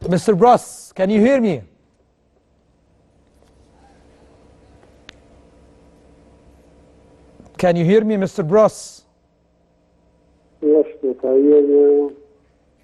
Mr. Bros, can you hear me? Can you hear me, Mr. Bros? Yes, but I hear you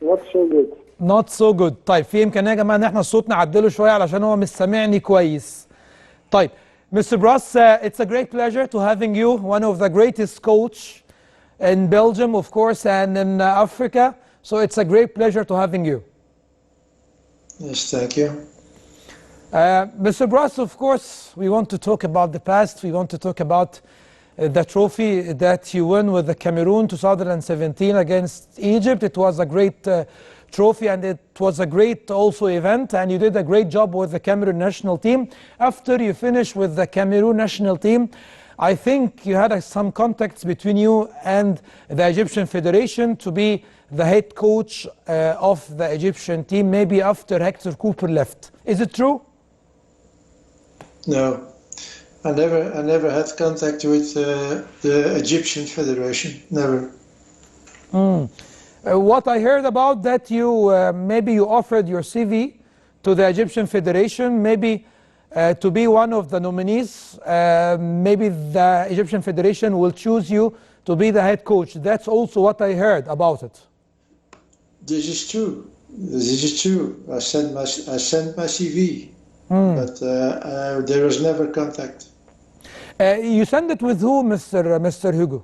not so good. Not so good. طيب في إمكانية يا جماعة إن إحنا الصوت نعدله شوية علشان هو مش سامعني كويس. طيب Mr. Bros, it's a great pleasure to having you, one of the greatest coach in Belgium, of course, and in Africa. So it's a great pleasure to having you. Yes, thank you. Mr. Bros, of course, we want to talk about the past. We want to talk about the trophy that you won with the Cameroon 2017 against Egypt. It was a great trophy, and it was a great also event, and you did a great job with the Cameroon national team. After you finished with the Cameroon national team, I think you had some contacts between you and the Egyptian Federation to be the head coach of the Egyptian team, maybe after Hector Cooper left. Is it true? No, I never had contact with the Egyptian Federation. Never. What I heard about that you maybe you offered your CV to the Egyptian Federation, maybe to be one of the nominees. Maybe the Egyptian Federation will choose you to be the head coach. That's also what I heard about it. This is true. This is true. I sent my CV, but there was never contact. You sent it with who, Mr. Hugo?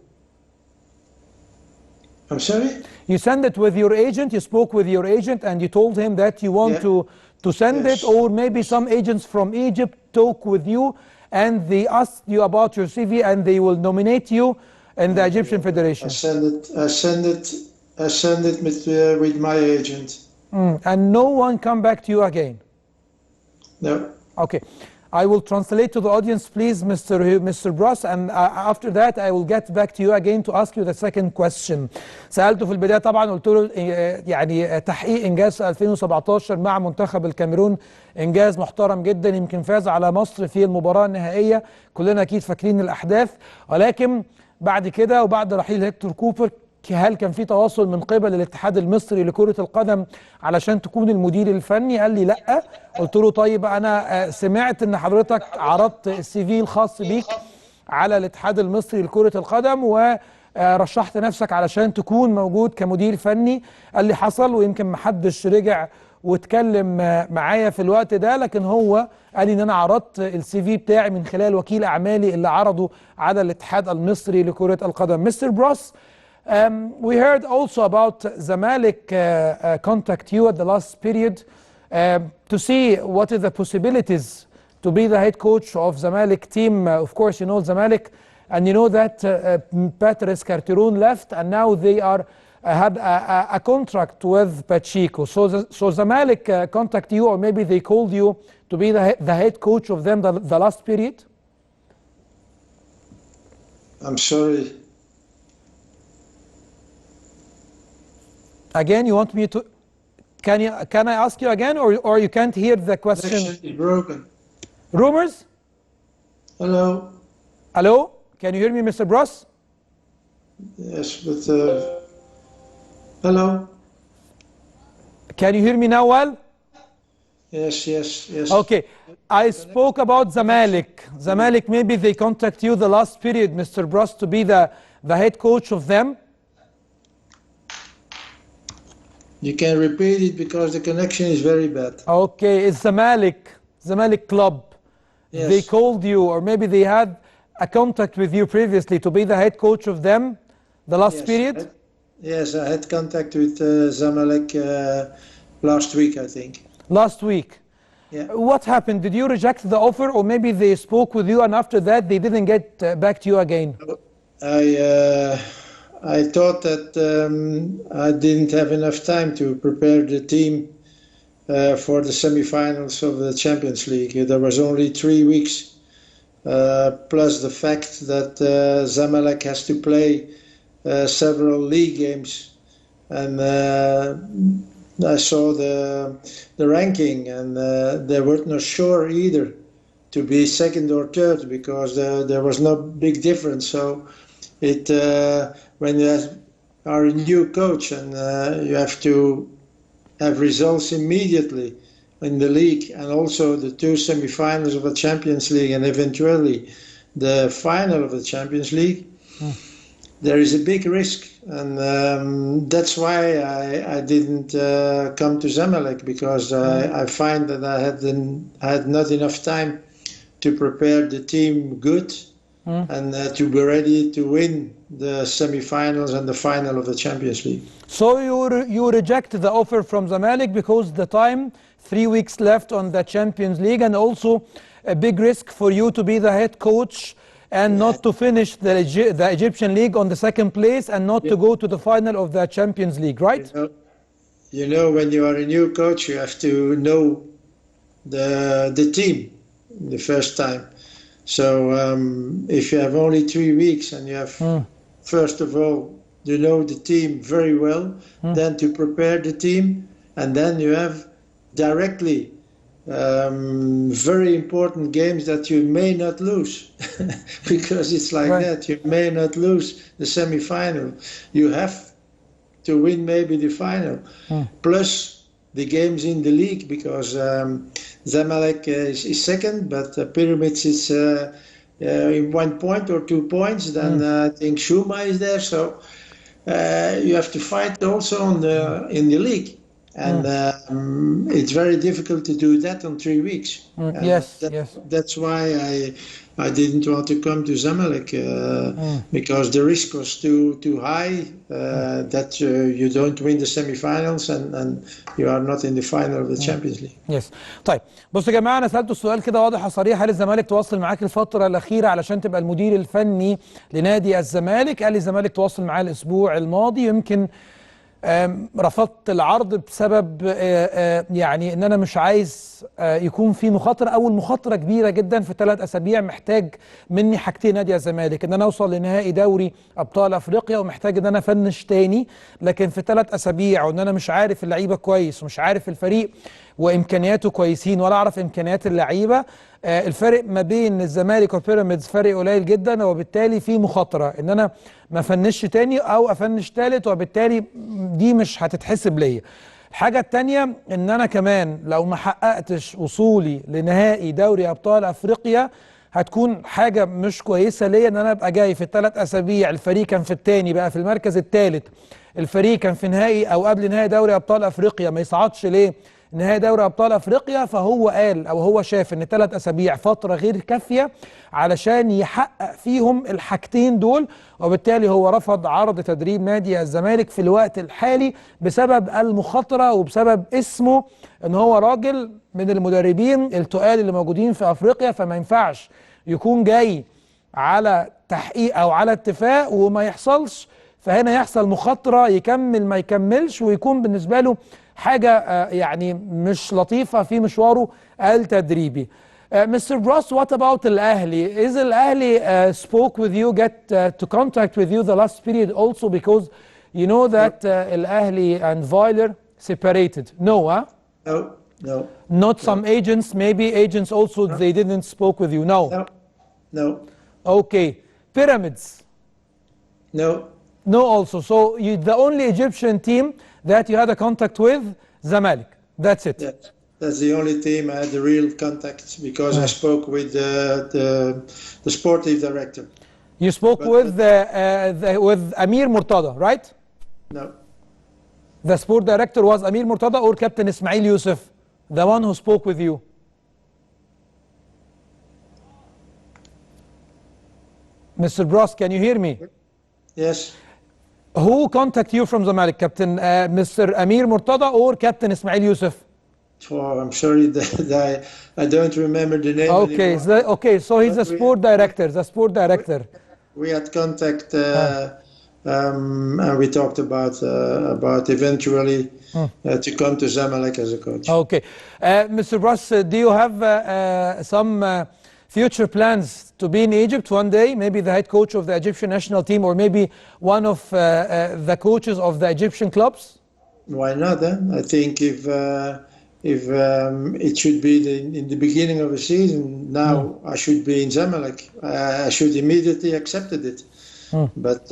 I'm sorry? You sent it with your agent. You spoke with your agent, and you told him that you want to send it, or maybe some agents from Egypt talk with you, and they asked you about your CV, and they will nominate you in the Egyptian Federation. I send it with my agent. And no one come back to you again? No. Okay. I will translate to the audience, please, Mr. Bros, and after that I will get back to you again to ask you the second question. سألته في البداية طبعا، قلت له يعني تحقيق إنجاز في 2017 مع منتخب الكاميرون إنجاز محترم جدا، يمكن فاز على مصر في المباراة النهائية، كلنا أكيد فاكرين الأحداث، ولكن بعد كده وبعد رحيل هيكتور كوبر هل كان في تواصل من قبل الاتحاد المصري لكرة القدم علشان تكون المدير الفني؟ قال لي لا. قلت له طيب انا سمعت ان حضرتك عرضت السي في الخاص بيك على الاتحاد المصري لكرة القدم ورشحت نفسك علشان تكون موجود كمدير فني. قال لي حصل، ويمكن محدش رجع واتكلم معايا في الوقت ده، لكن هو قال لي ان انا عرضت السي في بتاعي من خلال وكيل اعمالي اللي عرضه على الاتحاد المصري لكرة القدم. مستر بروس, we heard also about Zamalek contact you at the last period to see what is the possibilities to be the head coach of Zamalek team. Of course, you know Zamalek, and you know that Patrice Carteron left, and now they are had a contract with Pacheco. So Zamalek contact you, or maybe they called you to be the head coach of them the last period? I'm sorry. Again, you want me to? Can I ask you again, or you can't hear the question? Connection is broken. Rumors? Hello. Hello? Can you hear me, Mr. Bros? Yes, but hello. Can you hear me now well? Yes. Okay. I spoke about Zamalek. Zamalek, maybe they contact you the last period, Mr. Bros, to be the head coach of them. You can repeat it because the connection is very bad. Okay, it's Zamalek club. Yes. They called you, or maybe they had a contact with you previously to be the head coach of them the last period? Yes, I had contact with Zamalek last week, I think. Last week? Yeah. What happened? Did you reject the offer, or maybe they spoke with you and after that they didn't get back to you again? I thought that I didn't have enough time to prepare the team for the semi-finals of the Champions League. There was only 3 weeks, plus the fact that Zamalek has to play several league games. And I saw the ranking, and they were not sure either to be second or third, because there was no big difference. So when you are a new coach and you have to have results immediately in the league, and also the 2 semi-finals of the Champions League, and eventually the final of the Champions League, there is a big risk, and that's why I didn't come to Zamalek, because I find that I had not enough time to prepare the team good and to be ready to win the semi-finals and the final of the Champions League. So you reject the offer from Zamalek because the time, 3 weeks left on the Champions League, and also a big risk for you to be the head coach and not to finish the Egyptian League on the second place, and not to go to the final of the Champions League, right? You know, when you are a new coach, you have to know the team the first time. So if you have only 3 weeks and you have, first of all, you know the team very well, then to prepare the team, and then you have directly very important games that you may not lose because it's like that. You may not lose the semi-final. You have to win maybe the final. Plus the games in the league, because Zamalek is second, but Pyramids is in 1 point or 2 points. Then I think Shuma is there. So you have to fight also in the league. And it's very difficult to do that on 3 weeks. Yes. That's why I didn't want to come to Zamalek, because the risk was too high that you don't win the semi-finals and you are not in the final of the Champions League. Yes. طيب بصوا يا جماعه، انا سالته السؤال كده واضح وصريح: هل الزمالك تواصل معاك الفتره الاخيره علشان تبقى المدير الفني لنادي الزمالك؟ قال لي الزمالك تواصل معاه الاسبوع الماضي، يمكن رفضت العرض بسبب يعني ان انا مش عايز يكون في مخاطره، او المخاطره كبيره جدا في 3 أسابيع. محتاج مني حاجتين نادي الزمالك: ان انا اوصل لنهائي دوري ابطال افريقيا، ومحتاج ان انا افنش تاني. لكن في 3 أسابيع وان انا مش عارف اللعيبه كويس، ومش عارف الفريق وامكانياته كويسين، ولا اعرف امكانيات اللعيبه، الفرق ما بين الزمالك وبيراميدز فرق قليل جدا، وبالتالي في مخاطره ان انا ما افنش تاني او افنش تالت، وبالتالي دي مش هتتحسب ليا. الحاجه التانيه ان انا كمان لو ما حققتش وصولي لنهائي دوري ابطال افريقيا هتكون حاجه مش كويسه ليا، ان انا ابقى جاي في ال3 أسابيع الفريق كان في الثاني بقى في المركز الثالث، الفريق كان في نهائي او قبل نهائي دوري ابطال افريقيا ما يصعدش ليه نهائي دوري ابطال افريقيا. فهو قال او هو شاف ان 3 أسابيع فتره غير كافيه علشان يحقق فيهم الحاجتين دول، وبالتالي هو رفض عرض تدريب نادي الزمالك في الوقت الحالي بسبب المخاطره، وبسبب اسمه ان هو راجل من المدربين التقال اللي موجودين في افريقيا، فما ينفعش يكون جاي على تحقيق او على اتفاق وما يحصلش. فهنا يحصل مخاطره، يكمل ما يكملش، ويكون بالنسبه له حاجة يعني مش لطيفة في مشواره التدريبي. Mr. Bros, what about الأهلي? Is الأهلي spoke with you, get to contact with you the last period also, because you know that الأهلي and Weiler separated? No, huh? No. Not some agents, maybe agents also they didn't spoke with you? No. Okay. Pyramids? No also. So you the only Egyptian team that you had a contact with, Zamalek. That's it. Yes, that's the only team I had the real contact, because I spoke with the sportive director. You spoke with Amir Murtada, right? No. The sport director was Amir Murtada or Captain Ismail Youssef, the one who spoke with you? Mr. Bros, can you hear me? Yes. Who contacted you from Zamalek, Captain Mr. Amir Murtada or Captain Ismail Youssef? Oh, I'm sorry that I don't remember the name anymore. Okay, so he's the sport director, We had contact and we talked about eventually to come to Zamalek as a coach. Okay. Mr. Bros, do you have some future plans to be in Egypt one day, maybe the head coach of the Egyptian national team, or maybe one of the coaches of the Egyptian clubs? Why not? I think if it should be in the beginning of the season, now I should be in Zamalek. I should immediately accepted it. But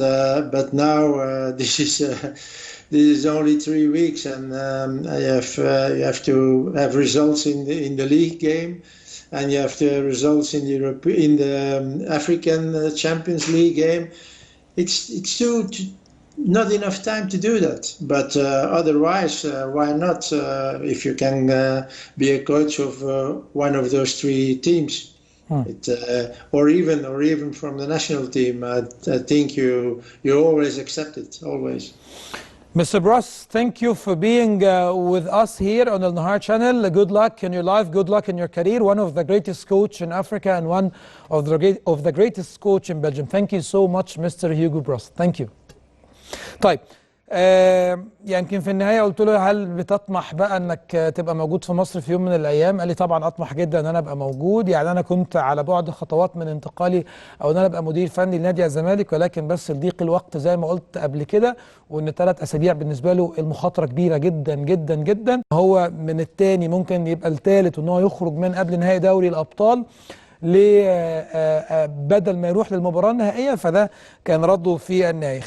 now this is this is only 3 weeks, and you have to have results in the league game, and you have the results in the African Champions League game. It's not enough time to do that. But otherwise, why not? If you can be a coach of one of those 3 teams. Or even from the national team, I think you always accept it, always. Mr. Bros, thank you for being with us here on Al-Nahar channel. Good luck in your life, good luck in your career. One of the greatest coach in Africa and one of the greatest coach in Belgium. Thank you so much, Mr. Hugo Bros. Thank you. طيب يمكن في النهايه قلت له هل بتطمح بقى انك تبقى موجود في مصر في يوم من الايام؟ قال لي طبعا اطمح جدا ان انا ابقى موجود، يعني انا كنت على بعد خطوات من انتقالي او ان انا ابقى مدير فني لنادي الزمالك، ولكن بس لضيق الوقت زي ما قلت قبل كده، وان 3 أسابيع بالنسبه له المخاطره كبيره جدا جدا جدا. هو من الثاني ممكن يبقى الثالث، وان هو يخرج من قبل نهائي دوري الابطال بدل ما يروح للمباراه النهائيه، فده كان رده في النهائي.